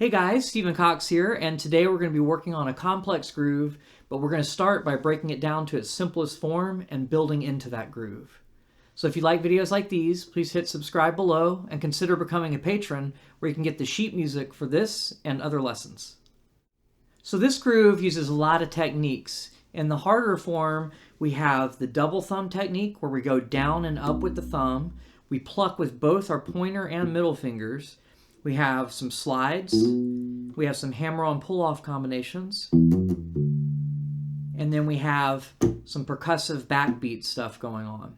Hey guys, Stephen Cox here, and today we're going to be working on a complex groove, but we're going to start by breaking it down to its simplest form and building into that groove. So if you like videos like these, please hit subscribe below and consider becoming a patron where you can get the sheet music for this and other lessons. So this groove uses a lot of techniques. In the harder form, we have the double thumb technique where we go down and up with the thumb. We pluck with both our pointer and middle fingers. We have some slides, we have some hammer-on pull-off combinations, and then we have some percussive backbeat stuff going on.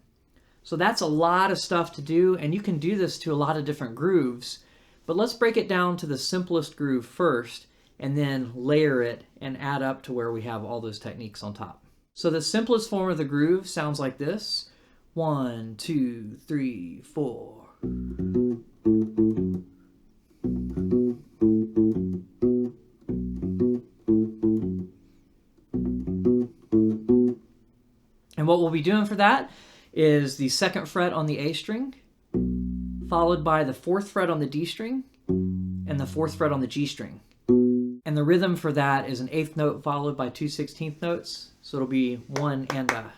So that's a lot of stuff to do, and you can do this to a lot of different grooves, but let's break it down to the simplest groove first, and then layer it and add up to where we have all those techniques on top. So the simplest form of the groove sounds like this. 1, 2, 3, 4. And what we'll be doing for that is the 2nd fret on the A string, followed by the 4th fret on the D string, and the 4th fret on the G string. And the rhythm for that is an 8th note followed by 2 16th notes. So it'll be 1 and a,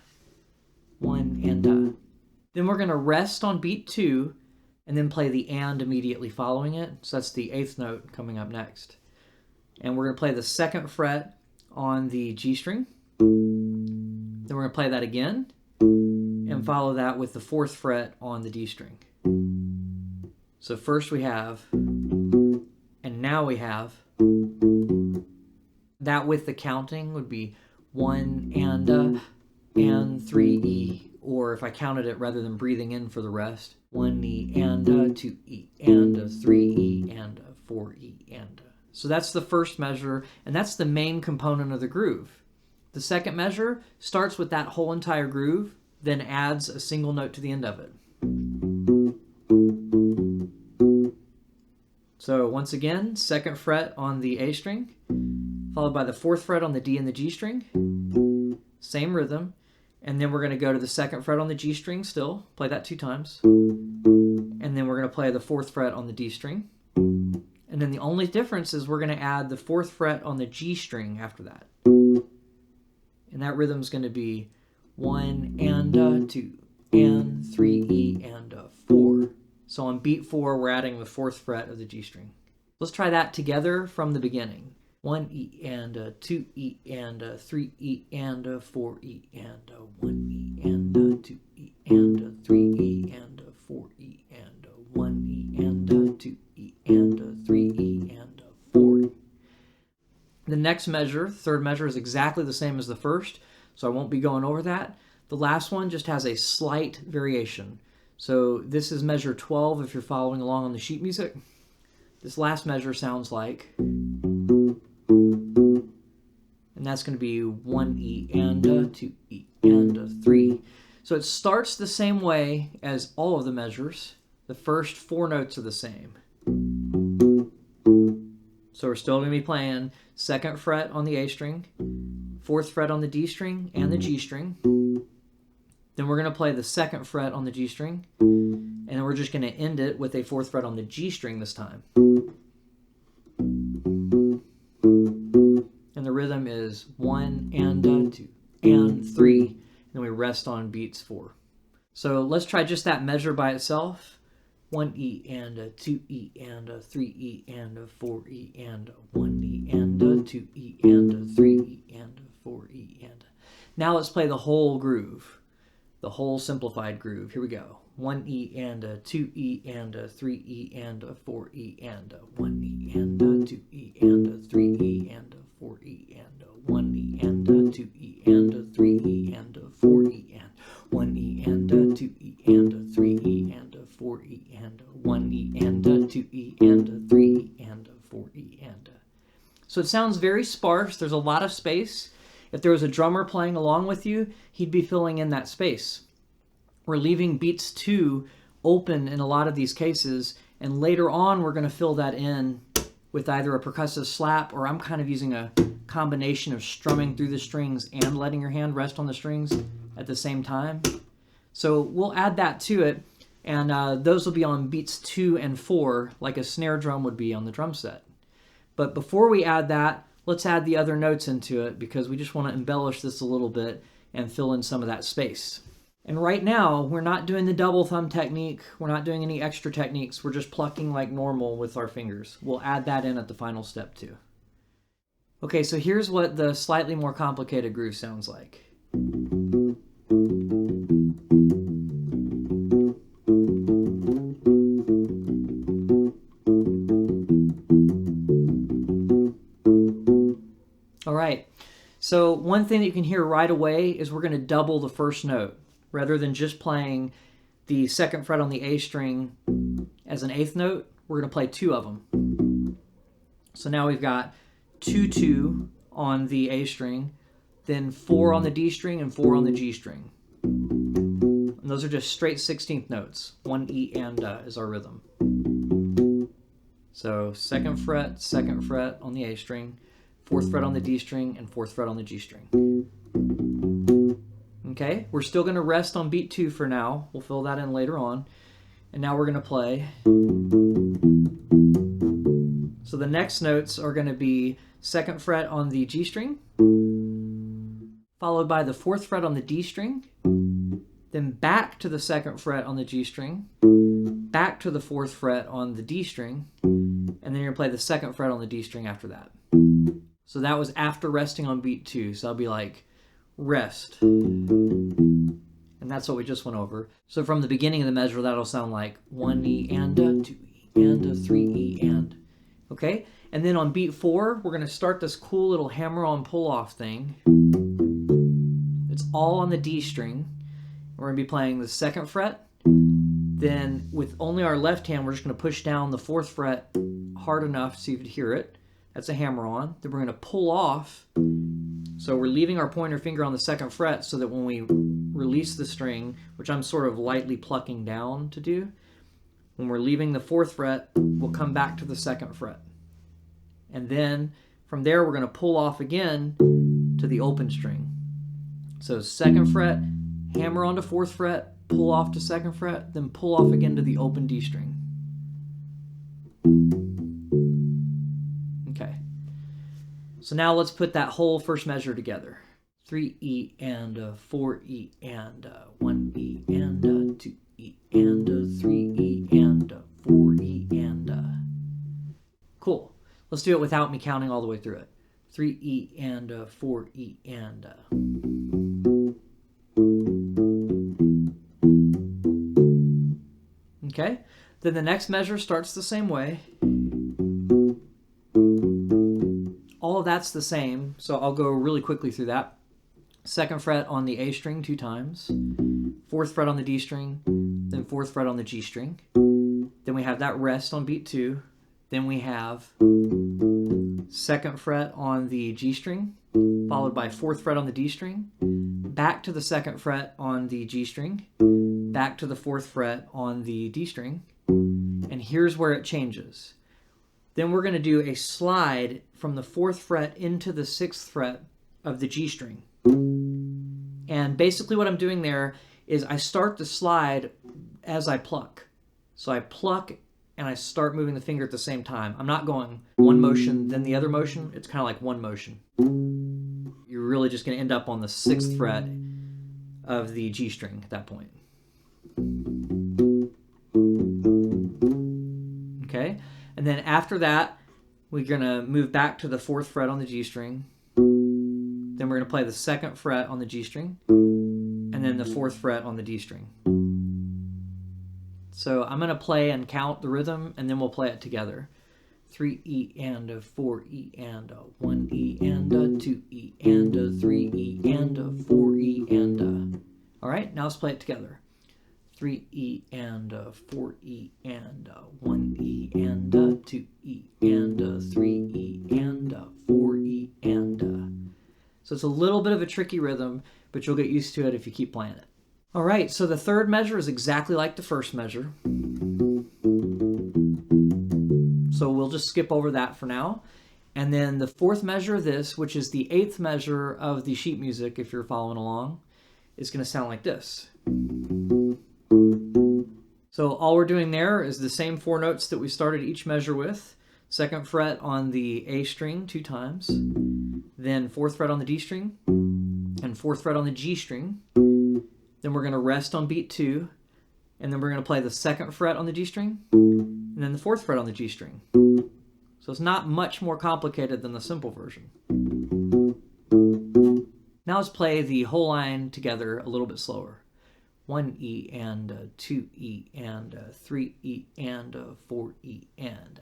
1 and a. Then we're going to rest on beat 2 and then play the and immediately following it. So that's the 8th note coming up next. And we're going to play the 2nd fret on the G string. Then we're going to play that again and follow that with the 4th fret on the D string. So first we have, and now we have, that with the counting would be 1 and 3 E, or if I counted it rather than breathing in for the rest, 1 E and 2 E and 3 E and 4 E and. So that's the first measure, and that's the main component of the groove. The second measure starts with that whole entire groove, then adds a single note to the end of it. So once again, 2nd fret on the A string, followed by the 4th fret on the D and the G string. Same rhythm. And then we're going to go to the 2nd fret on the G string still, play that 2 times. And then we're going to play the 4th fret on the D string. And then the only difference is we're going to add the 4th fret on the G string after that. And that rhythm is going to be 1 and 2 and 3 E and 4. So on beat 4, we're adding the 4th fret of the G string. Let's try that together from the beginning. 1 E and 2 E and 3 E and 4 E and 1 E and 2 E and 3 E and 4 E and 1 E and 2 E and 3 E and 4. The next measure, 3rd measure, is exactly the same as the first, so I won't be going over that. The last one just has a slight variation. So this is measure 12 if you're following along on the sheet music. This last measure sounds like, and that's going to be 1 E and 2 E and 3. So it starts the same way as all of the measures. The first 4 notes are the same. So we're still going to be playing 2nd fret on the A string, 4th fret on the D string and the G string. Then we're going to play the 2nd fret on the G string, and then we're just going to end it with a 4th fret on the G string this time. And the rhythm is 1 and 2 and 3, and then we rest on beats 4. So let's try just that measure by itself. 1 E and 2 E and 3 E and 4 E and 1 E and 2 E and 3 E and 4 E and. Now let's play the whole groove, the whole simplified groove. Here we go. 1 E and 2 E and 3 E and 4 E and 1 E and 2 E and 3 E and 4 E and 1 E and 2 E and 3 E and 4 E and 1 E and 2 E and 3 E and 4 E and 1 E and 2 E and 3 E and 4 E and. So it sounds very sparse. There's a lot of space. If there was a drummer playing along with you, he'd be filling in that space. We're leaving beats 2 open in a lot of these cases, and later on we're going to fill that in with either a percussive slap, or I'm kind of using a combination of strumming through the strings and letting your hand rest on the strings at the same time. So we'll add that to it, and those will be on beats 2 and 4, like a snare drum would be on the drum set. But before we add that, let's add the other notes into it because we just want to embellish this a little bit and fill in some of that space. And right now, we're not doing the double thumb technique. We're not doing any extra techniques. We're just plucking like normal with our fingers. We'll add that in at the final step too. Okay, so here's what the slightly more complicated groove sounds like. All right, so one thing that you can hear right away is we're going to double the first note. Rather than just playing the second fret on the A string as an eighth note, we're going to play two of them. So now we've got 2-2 on the A string, then 4 on the D string and 4 on the G string. And those are just straight 16th notes. 1 E and is our rhythm. So second fret on the A string, 4th fret on the D string, and 4th fret on the G string. Okay, we're still going to rest on beat 2 for now. We'll fill that in later on. And now we're going to play. So the next notes are going to be 2nd fret on the G string, followed by the 4th fret on the D string, then back to the 2nd fret on the G string, back to the 4th fret on the D string, and then you're going to play the 2nd fret on the D string after that. So that was after resting on beat 2. So I'll be like, rest. And that's what we just went over. So from the beginning of the measure, that'll sound like 1 E and a, 2 E and a, 3 E and. Okay? And then on beat 4, we're going to start this cool little hammer-on pull-off thing. It's all on the D string. We're going to be playing the 2nd fret. Then with only our left hand, we're just going to push down the 4th fret hard enough so you could hear it. That's a hammer-on. Then we're going to pull off. So we're leaving our pointer finger on the 2nd fret so that when we release the string, which I'm sort of lightly plucking down to do, when we're leaving the 4th fret, we'll come back to the 2nd fret. And then from there, we're going to pull off again to the open string. So 2nd fret, hammer onto 4th fret, pull off to 2nd fret, then pull off again to the open D string. Okay. So now let's put that whole first measure together. 3 E and 4 E and 1 E and 2 E and 3 E and 4 E and. Cool. Let's do it without me counting all the way through it. 3 E and 4 E and. Okay. Then the next measure starts the same way. All of that's the same, so I'll go really quickly through that. 2nd fret on the A string 2 times, 4th fret on the D string, then 4th fret on the G string. Then we have that rest on beat 2. Then we have 2nd fret on the G string, followed by 4th fret on the D string, back to the 2nd fret on the G string, back to the 4th fret on the D string, and here's where it changes. Then we're going to do a slide from the 4th fret into the 6th fret of the G string. And basically what I'm doing there is I start the slide as I pluck. So I pluck and I start moving the finger at the same time. I'm not going one motion, then the other motion. It's kind of like one motion. You're really just going to end up on the 6th fret of the G string at that point. Okay? And then after that, we're going to move back to the 4th fret on the G string. Then we're going to play the 2nd fret on the G string. And then the 4th fret on the D string. So I'm going to play and count the rhythm, and then we'll play it together. 3 E and 4 E and 1 E and 2 E and 3 E and 4 E and. All right, now let's play it together. 3 E and 4 E and 1 E and 2 E and 3 E and 4 E and. So it's a little bit of a tricky rhythm, but you'll get used to it if you keep playing it. All right, so the third measure is exactly like the first measure. So we'll just skip over that for now. And then the fourth measure of this, which is the 8th measure of the sheet music, if you're following along, is going to sound like this. So all we're doing there is the same 4 notes that we started each measure with. 2nd fret on the A string 2 times, then 4th fret on the D string, and 4th fret on the G string. Then we're going to rest on beat 2, and then we're going to play the 2nd fret on the G string, and then the 4th fret on the G string. So it's not much more complicated than the simple version. Now let's play the whole line together a little bit slower. 1 E and 2 E and 3 E and 4 E and.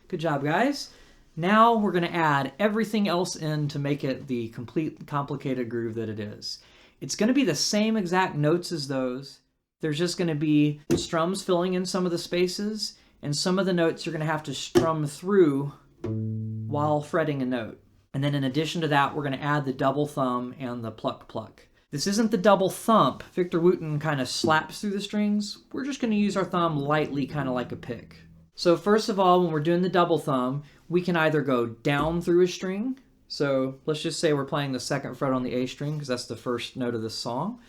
Good job, guys. Now we're going to add everything else in to make it the complete complicated groove that it is. It's going to be the same exact notes as those. There's just going to be strums filling in some of the spaces, and some of the notes you're going to have to strum through while fretting a note. And then in addition to that, we're going to add the double thumb and the pluck pluck. This isn't the double thump. Victor Wooten kind of slaps through the strings. We're just going to use our thumb lightly, kind of like a pick. So first of all, when we're doing the double thumb, we can either go down through a string. So let's just say we're playing the 2nd fret on the A string, because that's the first note of this song.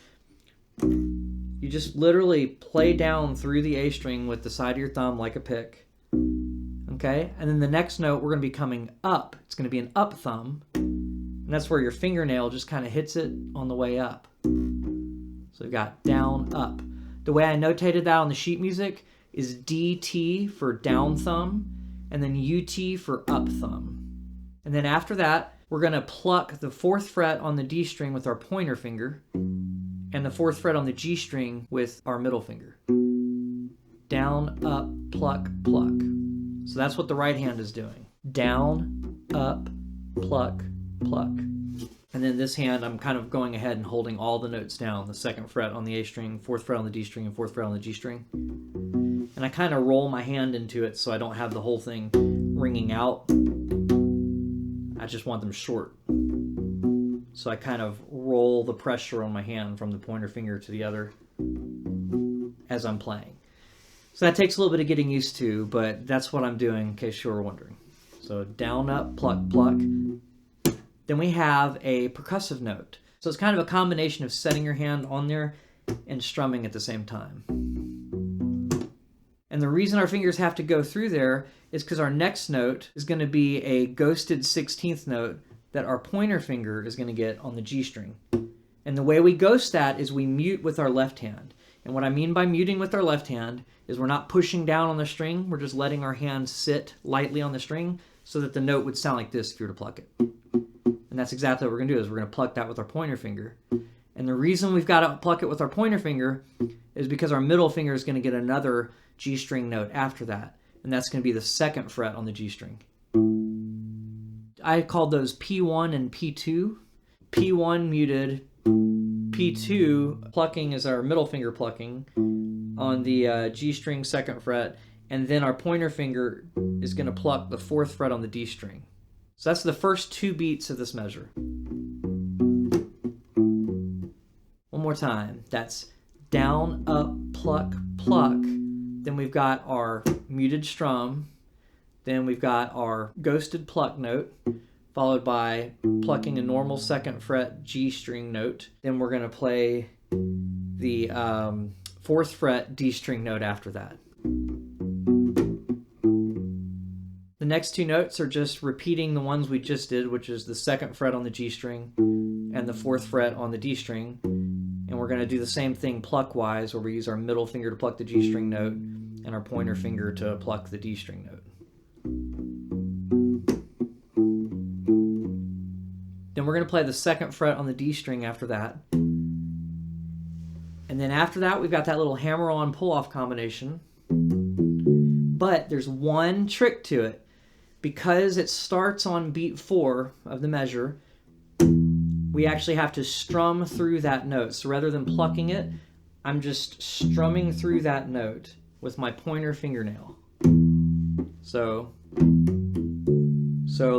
You just literally play down through the A string with the side of your thumb like a pick. Okay? And then the next note, we're going to be coming up. It's going to be an up thumb. And that's where your fingernail just kind of hits it on the way up. So we've got down, up. The way I notated that on the sheet music is DT for down thumb, and then UT for up thumb. And then after that, we're going to pluck the 4th fret on the D string with our pointer finger, and the 4th fret on the G string with our middle finger. Down, up, pluck, pluck. So that's what the right hand is doing. Down, up, pluck, pluck. And then this hand, I'm kind of going ahead and holding all the notes down. The 2nd fret on the A string, 4th fret on the D string, and 4th fret on the G string. And I kind of roll my hand into it so I don't have the whole thing ringing out. I just want them short. So I kind of roll the pressure on my hand from the pointer finger to the other as I'm playing. So that takes a little bit of getting used to, but that's what I'm doing in case you were wondering. So down, up, pluck, pluck. Then we have a percussive note. So it's kind of a combination of setting your hand on there and strumming at the same time. And the reason our fingers have to go through there is because our next note is going to be a ghosted 16th note that our pointer finger is going to get on the G string. And the way we ghost that is we mute with our left hand. And what I mean by muting with our left hand is we're not pushing down on the string, we're just letting our hand sit lightly on the string so that the note would sound like this if you were to pluck it. And that's exactly what we're going to do, is we're going to pluck that with our pointer finger. And the reason we've got to pluck it with our pointer finger is because our middle finger is going to get another G string note after that. And that's going to be the 2nd fret on the G string. I called those P1 and P2. P1 muted, P2 plucking is our middle finger plucking on the G string 2nd fret, and then our pointer finger is going to pluck the 4th fret on the D string. So that's the first 2 beats of this measure. One more time. That's down, up, pluck, pluck. Then we've got our muted strum. Then we've got our ghosted pluck note, followed by plucking a normal 2nd fret G string note. Then we're going to play the 4th fret D string note after that. The next 2 notes are just repeating the ones we just did, which is the 2nd fret on the G string and the 4th fret on the D string. And we're going to do the same thing pluck-wise, where we use our middle finger to pluck the G string note and our pointer finger to pluck the D string note. Then we're going to play the 2nd fret on the D string after that. And then after that, we've got that little hammer-on pull-off combination. But there's one trick to it. Because it starts on beat 4 of the measure, we actually have to strum through that note. So rather than plucking it, I'm just strumming through that note with my pointer fingernail. So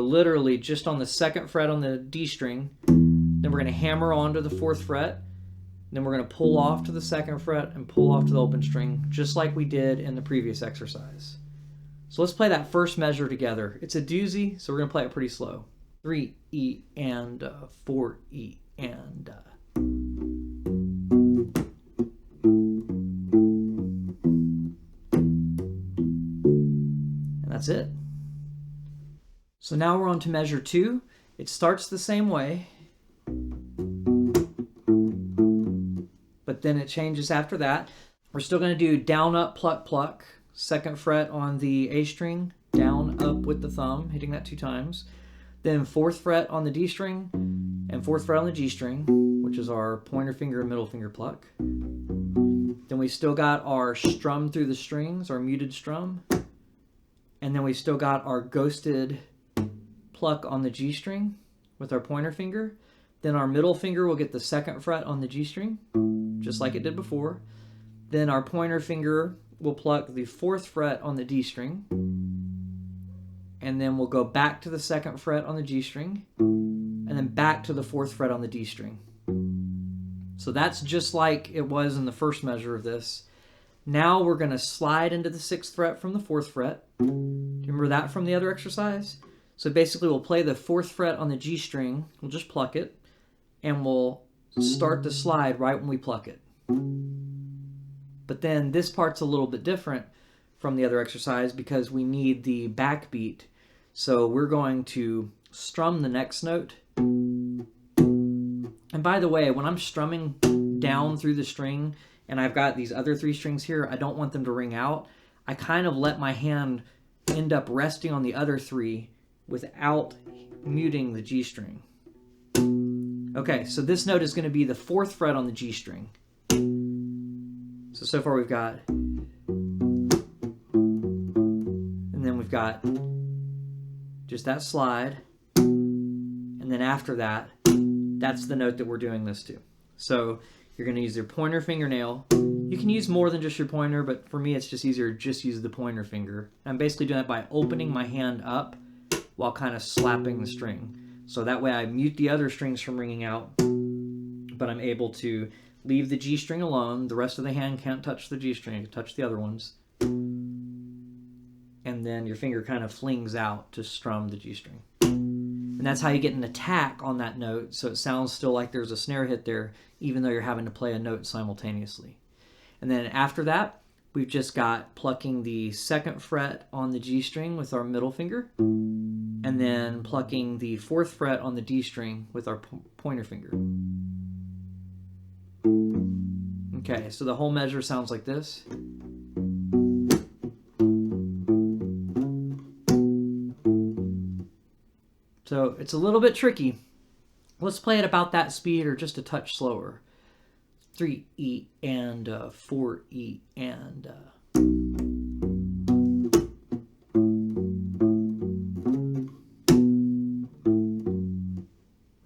literally just on the 2nd fret on the D string, then we're going to hammer onto the 4th fret, Then we're going to pull off to the 2nd fret and pull off to the open string, just like we did in the previous exercise. So let's play that first measure together. It's a doozy, so we're going to play it pretty slow. 3 E and 4 E and that's it. So now we're on to measure 2. It starts the same way, but then it changes after that. We're still going to do down, up, pluck, pluck. 2nd fret on the A string, down, up with the thumb, hitting that 2 times. Then 4th fret on the D string, and 4th fret on the G string, which is our pointer finger and middle finger pluck. Then we still got our strum through the strings, our muted strum. And then we still got our ghosted pluck on the G string with our pointer finger. Then our middle finger will get the 2nd fret on the G string, just like it did before. Then our pointer finger will pluck the 4th fret on the D string. And then we'll go back to the 2nd fret on the G string, and then back to the 4th fret on the D string. So that's just like it was in the first measure of this. Now we're going to slide into the 6th fret from the 4th fret. Do you remember that from the other exercise? So basically we'll play the 4th fret on the G string, we'll just pluck it, and we'll start the slide right when we pluck it. But then this part's a little bit different from the other exercise because we need the backbeat. So we're going to strum the next note. And by the way, when I'm strumming down through the string and I've got these other 3 strings here, I don't want them to ring out. I kind of let my hand end up resting on the other 3 without muting the G string. Okay, so this note is going to be the 4th fret on the G string. So far we've got, and then we've got just that slide, and then after that, that's the note that we're doing this to. So you're going to use your pointer fingernail. You can use more than just your pointer, but for me it's just easier to just use the pointer finger. I'm basically doing that by opening my hand up while kind of slapping the string. So that way I mute the other strings from ringing out, but I'm able to leave the G string alone. The rest of the hand can't touch the G string, you can touch the other ones. And then your finger kind of flings out to strum the G string. And that's how you get an attack on that note, so it sounds still like there's a snare hit there, even though you're having to play a note simultaneously. And then after that, we've just got plucking the 2nd fret on the G string with our middle finger, and then plucking the 4th fret on the D string with our pointer finger. Okay, so the whole measure sounds like this. So it's a little bit tricky. Let's play it about that speed or just a touch slower. 3 E and 4 E and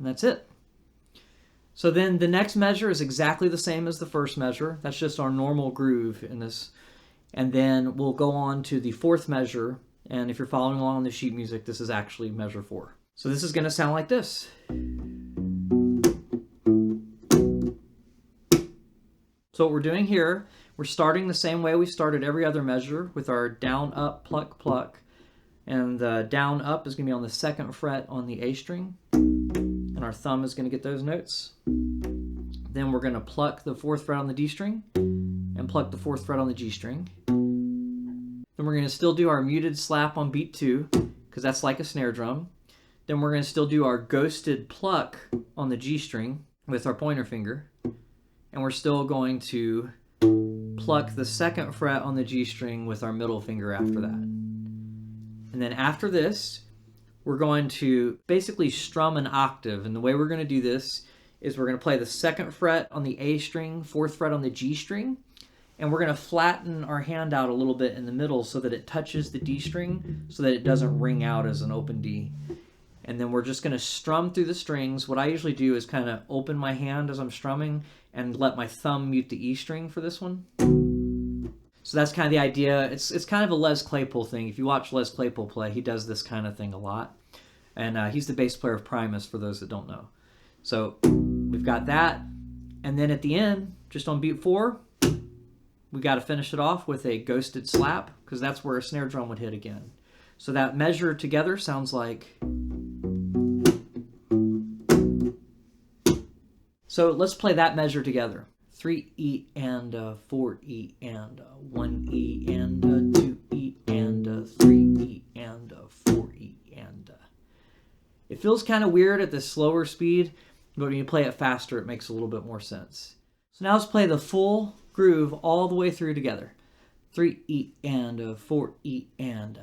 that's it. So then the next measure is exactly the same as the first measure. That's just our normal groove in this. And then we'll go on to the 4th measure. And if you're following along on the sheet music, this is actually measure 4. So this is going to sound like this. So what we're doing here, we're starting the same way we started every other measure with our down, up, pluck, pluck. And the down, up is going to be on the 2nd fret on the A string. And our thumb is going to get those notes. Then we're going to pluck the 4th fret on the D string and pluck the 4th fret on the G string. Then we're going to still do our muted slap on beat 2 because that's like a snare drum. Then we're going to still do our ghosted pluck on the G string with our pointer finger. And we're still going to pluck the 2nd fret on the G string with our middle finger after that. And then after this, we're going to basically strum an octave. And the way we're going to do this is we're going to play the 2nd fret on the A string, 4th fret on the G string, and we're going to flatten our hand out a little bit in the middle so that it touches the D string so that it doesn't ring out as an open D. And then we're just going to strum through the strings. What I usually do is kind of open my hand as I'm strumming and let my thumb mute the E string for this one. So that's kind of the idea. It's kind of a Les Claypool thing. If you watch Les Claypool play, he does this kind of thing a lot. And he's the bass player of Primus, for those that don't know. So we've got that. And then at the end, just on beat 4, we got to finish it off with a ghosted slap, because that's where a snare drum would hit again. So that measure together sounds like... So let's play that measure together. 3E and 4E and 1E and 2E and 3E and 4E and... It feels kind of weird at this slower speed, but when you play it faster, it makes a little bit more sense. So now let's play the full groove all the way through together. 3E and 4E and...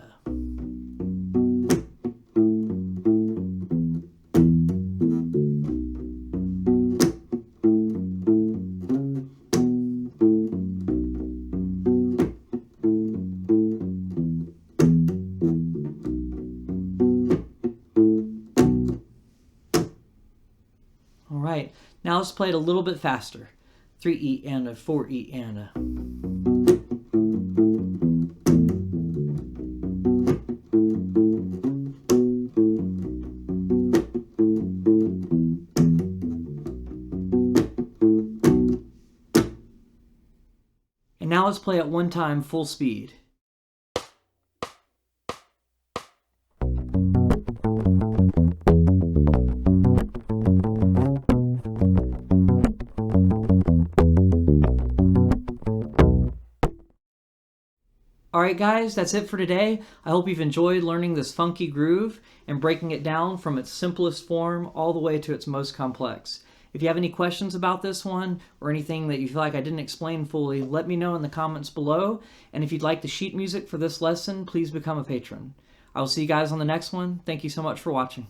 All right, now let's play it a little bit faster. 3E and 4E and... And now let's play it one time full speed. Alright guys, that's it for today. I hope you've enjoyed learning this funky groove and breaking it down from its simplest form all the way to its most complex. If you have any questions about this one or anything that you feel like I didn't explain fully, let me know in the comments below. And if you'd like the sheet music for this lesson, please become a patron. I will see you guys on the next one. Thank you so much for watching.